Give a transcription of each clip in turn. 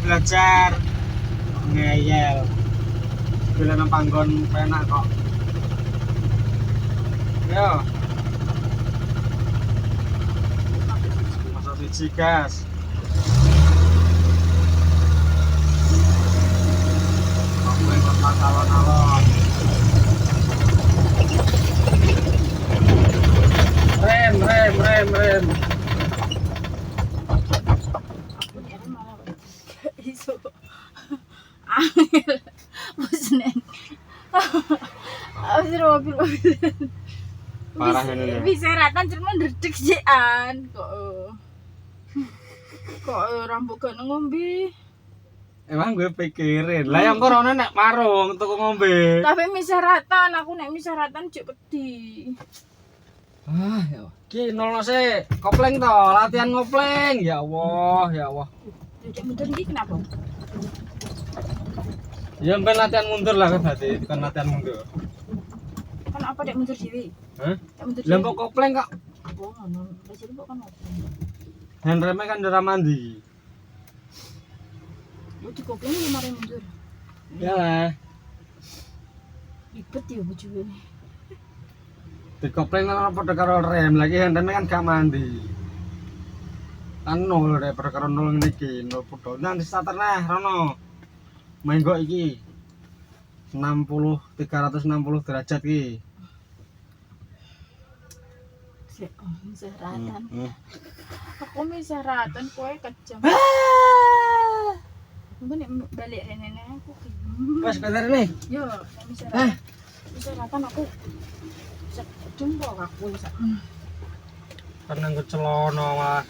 belajar ngeyel bila nang panggon penak kok. Yo masuk siji gas. Ngomong kok alon-alon. Rem. Iso. Angel. Busnen. Abis mobil. Parah ini ya. Bisa ratan cuma ndredeg jian kok. Kok rambut gak ngombe. Emang gue pikirin lah yang corona nek marung tuku ngombe. Tapi misyaratan, aku nek misyaratan cek pedih. Ah, ya. Ki nolno sih, kopleng to, latihan ngopleng. Ya Allah. Jadi mundur iki kenapa? Ya ben latihan mundur lah kan tadi, kan latihan mundur. Kan apa dek mundur dhewe? Hah? Dek mundur Lah kok kopleng kok Apa ngono? Wis kok kan apa? handremnya kan ndara mandi. Lu dikopleng lu mari mundur. Ya lah. Ribet ya bojone. Dikopleng kan padha karo rem, lagi handremnya kan gak mandi. Kan nol deh perkara nol ngene iki, nol padha. Nang starter nah rono. Menggok iki. 360 derajat iki. Sik misyaratan. Aku misyaratan kowe kejam. Mungkin nek balik rene aku ki. Wes bentar nih. Yo, nek misyaratan. Misyaratan aku jumbo aku sak. Kan nganggo celana malah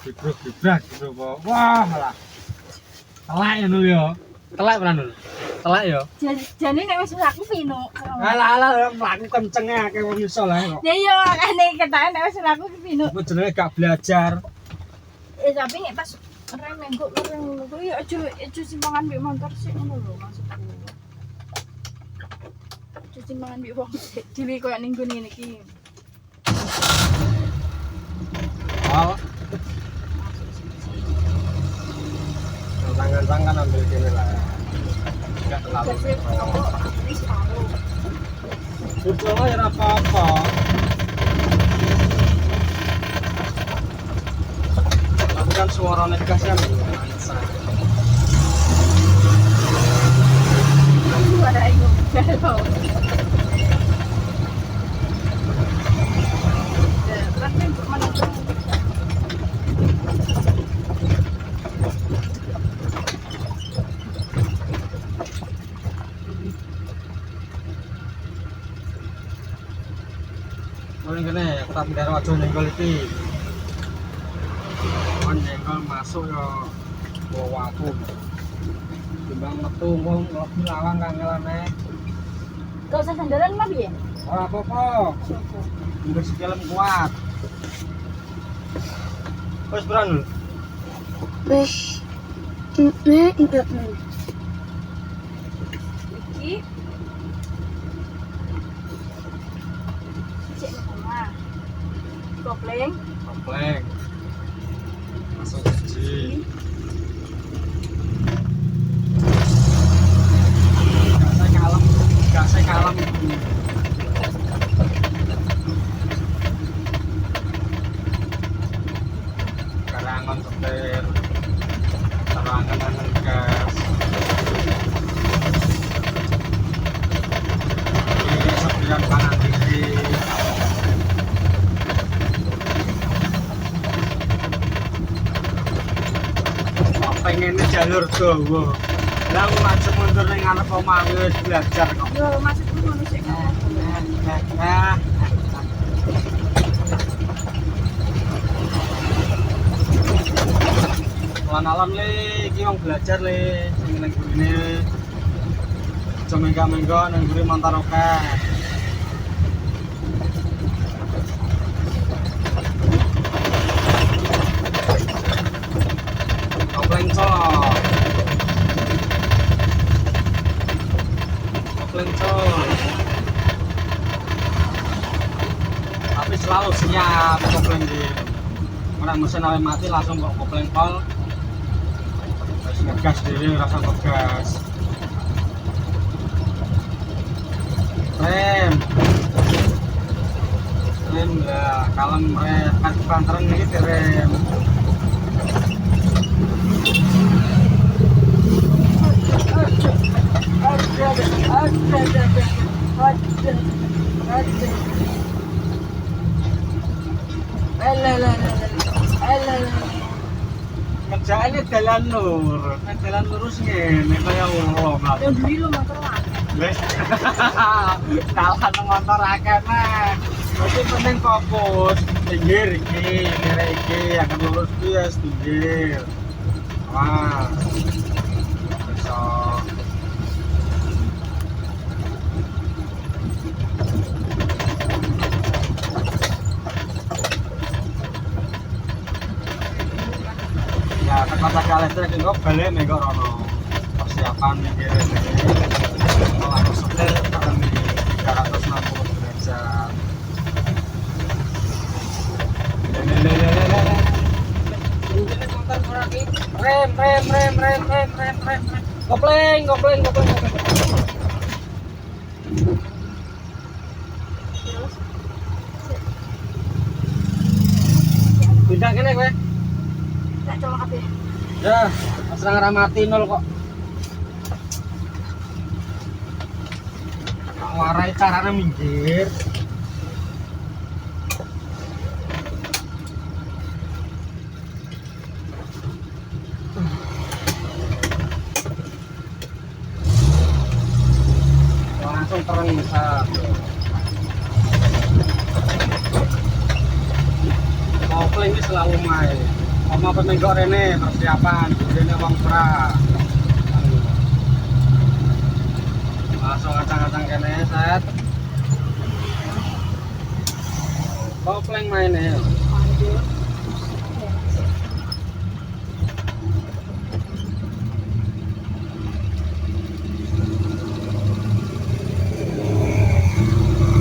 gibrak gitu kok. Wah, lah. Telak ya nul yo. Telak pernah nul. Telak yo. Jane nek wis aku pino. Alah mlaku kencenge akeh wong iso lah kok. Ya iya makane ketake nek wis aku pino. Aku jenenge gak belajar. Tapi nek pas rem menggo ya aja simpangan mbek motor sik ngono lho maksudku. Aja simpangan mbek wong sik dhewe koyo ning gone ngene iki. Oh. Tangan ambil gini lah. Enggak terlalu. Wis tahu. Betul ya apa-apa. Tapi kan suaranya gasnya Suara iku galau. Kan mana Mulai kene, tapi dari wajah nyenggol iki. Nyenggol masuk yo bawa aku. Timbang metu wong mlebu lawang kangelane. Gak usah sandaran mah piye? Ora apa-apa. Nggo sikilem kuat. Wes beran. Wes. Enggak. Iki cek rumah. Kopleng. Komplek. Masuk siji. Gasnya kalem. Karangan setir. Terangan gas. Ini sepian kanan kiri. Pengennya jalur Jawa. Lah maju mundur ning ngarep omah wis belajar kok. Yo maksudku ngono sik. Lan-lan le iki wong belajar le sing ning gurine. Aja mengga-mengga nang guri montor akeh. Kopleng col. Tapi selalu siap kopleng di orang mesin awal mati langsung kok kopleng pol. ngegas dhewe rasa ngegas. Rem lah, kalem rem, kan banteran iki rem. Kerjaannya jalan lur, kan jalan lurus ngene kaya wong. Yang beli lo motor lah. Wes. Dalan motor akeh mah. Tapi penting fokus. Pinggir iki, kira iki akan lurus ki ya pinggir. Wah. Besok. Ya, kata kali listrik itu balik mengko rono. Persiapan mikir ini. Kalau aku setir akan di 360 derajat. Ini motor kurang ini. Rem. Kopling. Pindah kene kowe. Tak colok kabeh. Ya, serang ramati nol kok. Warai caranya minggir. Langsung terang besar. Kopling ini selalu main. Oma pemenggok rene persiapan, ini wong pra. Langsung acang-acang kene set. Kopling mainnya. Lanjut.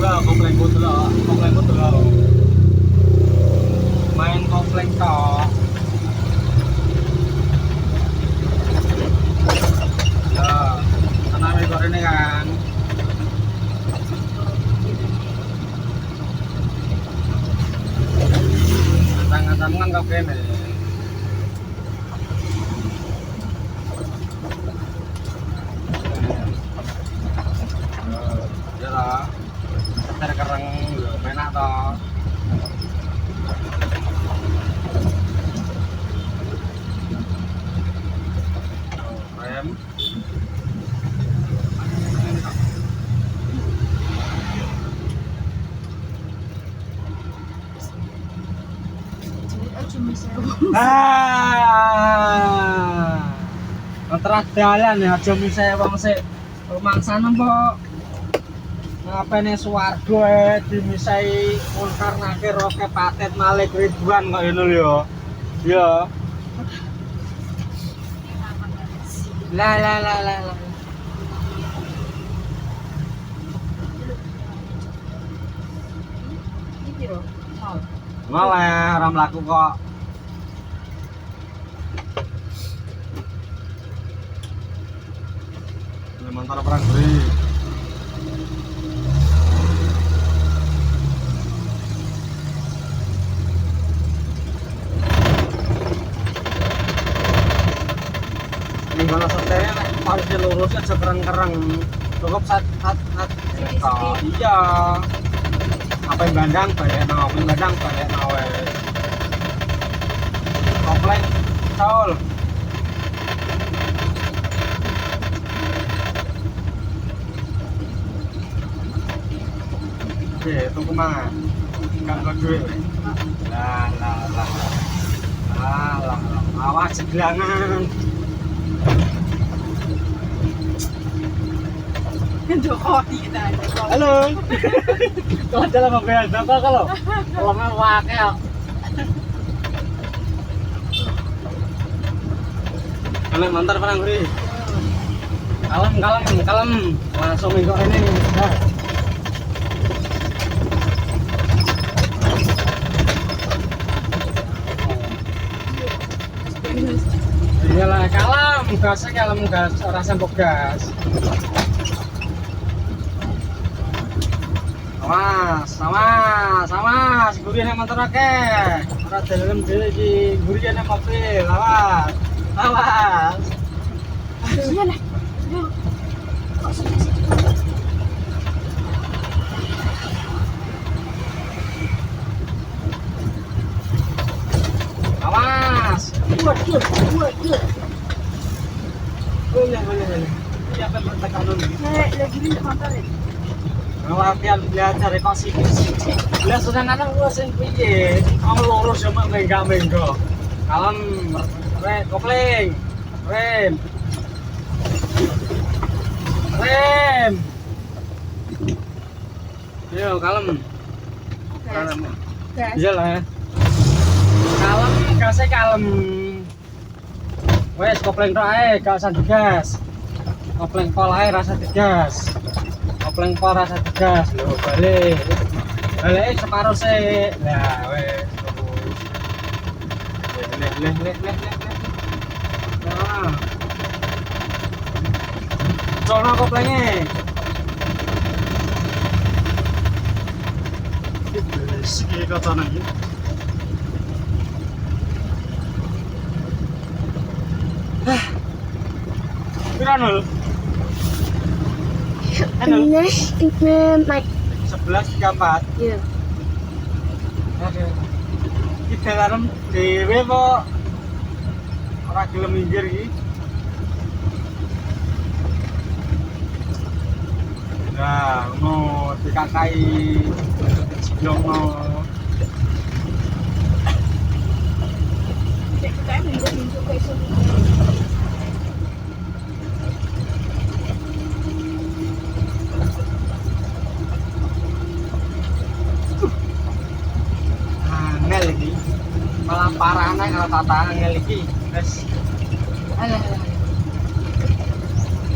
Lah kopling dulu. Main kopling tok. Ya, karena menggok rene kan. Acang-acang kan kok kene. Ya lah. Setir kereng lho, penak to. Rem. Jadi aja misewu. Terus dalan ya aja misah wong sik rumangsane mbok. Ngapene swarga dimisahi Munkar Nakir Roke Patet Malik Ridwan kok ngono lho. Ya. La. Ini piro? Mau. Malah ora mlaku kok. Ini motor perang beri. Ini kalau setirnya harus dilurus aja kereng-kereng. Cukup sat. Iya. Apa yang bandang balik wes. Komplek Saul. Oke, tunggu mana? Enggak kau duit. Lah. Awas seglangan. Jokowi kita. Halo. Kalau jalan mau bayar berapa kalau mau wakel. Kalian mantar perang beri. Kalem. Langsung minggu ini. Iyalah kalem. gasnya kalem gas ora sembok gas. Awas, gurih nek motor akeh. Ora dalem dhewe iki, gurih nek mobil. Awas. Iya lah. Aduh. Kok sedih. Awas. Waduh. Boleh. Iya kan tekanan iki. Lagi di motor ini. Latihan belajar kok sithik-sithik. Lah senengane lu sing piye? Kamu lurus yo mek menggo. Kalem, kopling. Rem. Yo kalem. Kalem. Gas. Iya lah. Kalem, gasnya kalem. Wes kopling tok ae, gak usah digas. Kopling pol ae rasa digas. Kopling pol rasa digas lho, balik. Balik separuh sik. Lah wes terus. Leh. Nah. Colno koplingnya. Iki kacana iki. Pira nol? Next, my 11.34. yeah. Aduh. Iki dalarem dhewe kok ora gelem minggir iki. Nah, ngono dikakai siblongno. Kita minggu kayak sulit. Angel iki. Malah parahane kalau tata angel iki. Wes. Alah.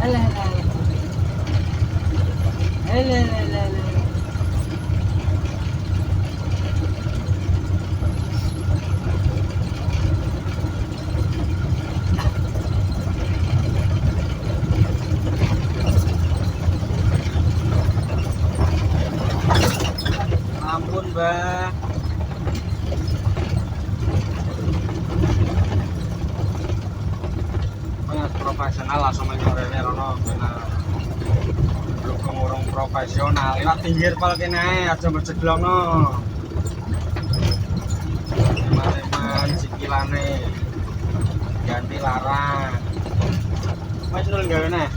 Alah. Ampun, Mbak. Profesional langsung menyorene rono benar. Dukung urung profesional, lewat pinggir pal kene ae aja berjeglongno. Teman-teman sikilane ganti larang. Wes nul gawe neh.